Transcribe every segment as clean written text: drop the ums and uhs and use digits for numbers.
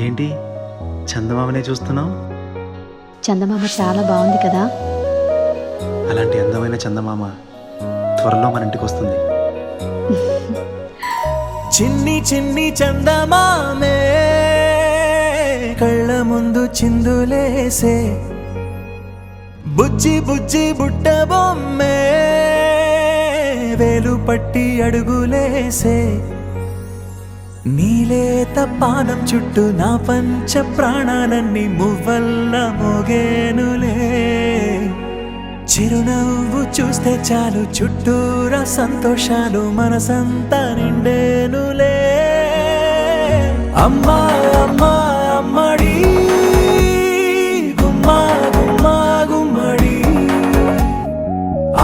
ఏంటి చందమామనే చూస్తున్నావు? చందమామ చాలా బాగుంది కదా. అలాంటి అందమైన చందమామ త్వరలో మన ఇంటికి వస్తుంది. చిన్ని చిన్ని చందమామే కళ్ళ ముందు చిందులేసే, బుజ్జి బుజ్జి బుట్ట బొమ్మే వేలు పట్టి అడుగులేసే, నీలేత పానం చుట్టూ నా పంచ ప్రాణాలన్నీ మువ్వల్ల మోగేనులే. చిరునవ్వు చూస్తే చాలు చుట్టూరా సంతోషాలు మనసంతా నిండేనులే. అమ్మా అమ్మా అమ్మడి గుమ్మా గుమ్మా గుమ్మడి,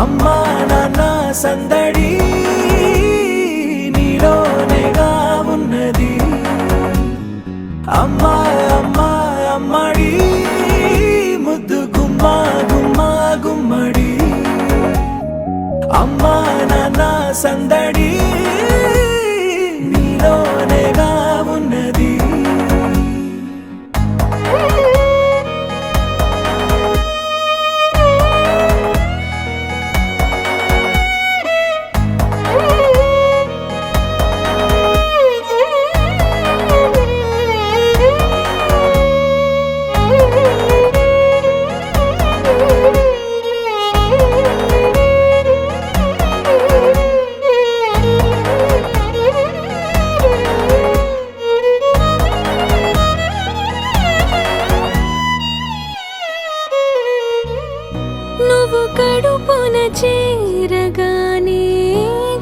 అమ్మా నాన్న సందడి నీలోనేగా ఉన్నది. అమ్మా అమ్మా అమ్మడి ముద్దు గుమ్మా గుమ్మా గుమ్మడి, అమ్మా నాన్న సందడి నీలోనేగా ఉన్నది. నువ్వు కడుపున చేరగానే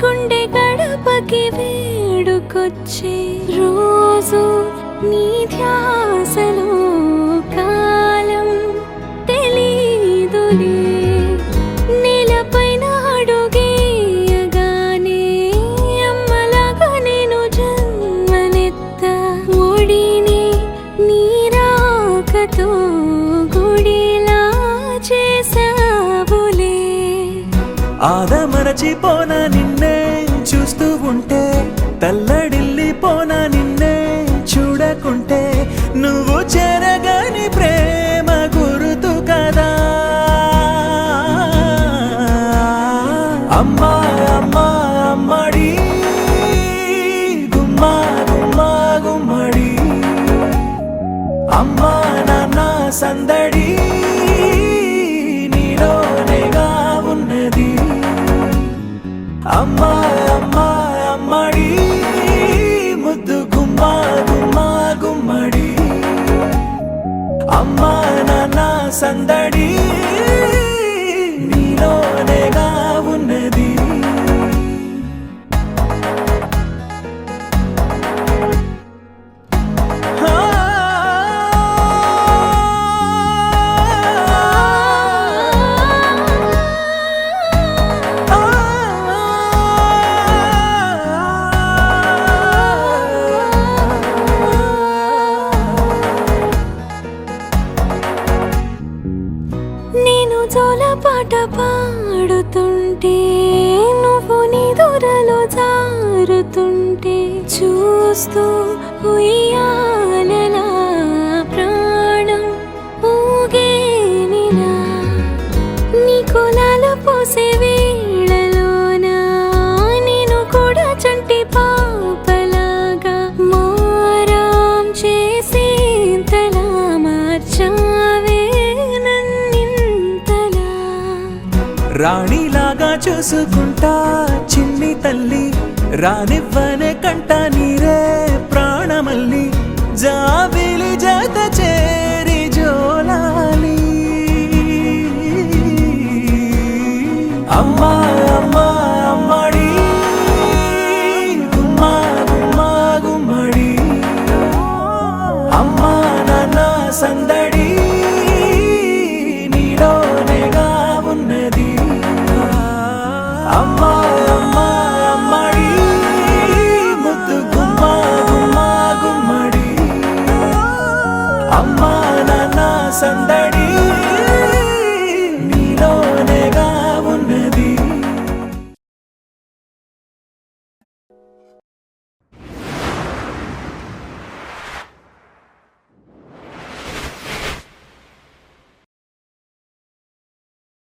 గుండె గడపకి వేడుకొచ్చే రోజు నీ ధ్యాసలో కాలం తెలీదులే. నేలపైన అడుగేయగానే అమ్మలాగా నేను జన్మనెత్త, ఒడిని నీ రాకతో గుడిలా చేసావులే. ఆదమరచిపోన నిన్నే చూస్తూ ఉంటే, తల్లడిల్లిపోన నిన్నే చూడకుంటే, నువ్వు చెరగని ప్రేమ గుర్తు కదా. అమ్మా అమ్మా అమ్మడి గుమ్మా గుమ్మా గుమ్మడి, అమ్మా నాన్న సందడి నీలోనేగా ఉన్నది. అమ్మా అమ్మా అమ్మడి ముద్దు గుమ్మా గుమ్మా గుమ్మడి, అమ్మా నాన్న సందడి నీలోనేగా ఉన్నది. నేను జోలపాట పాడుతుంటే, నువ్వు నిదురలో జారుతుంటే, చూస్తూ ఉయ్యాలలా ప్రాణం ఊగేనిలా. నీకు లాల పోసే వేళలోన నేను కూడా చంటి పాపలాగా మారాం చేసేంతలా మార్చావే నన్నింతలా. రాణిలాగా చూసుకుంటా చిన్ని తల్లి, రానివ్వనే కంట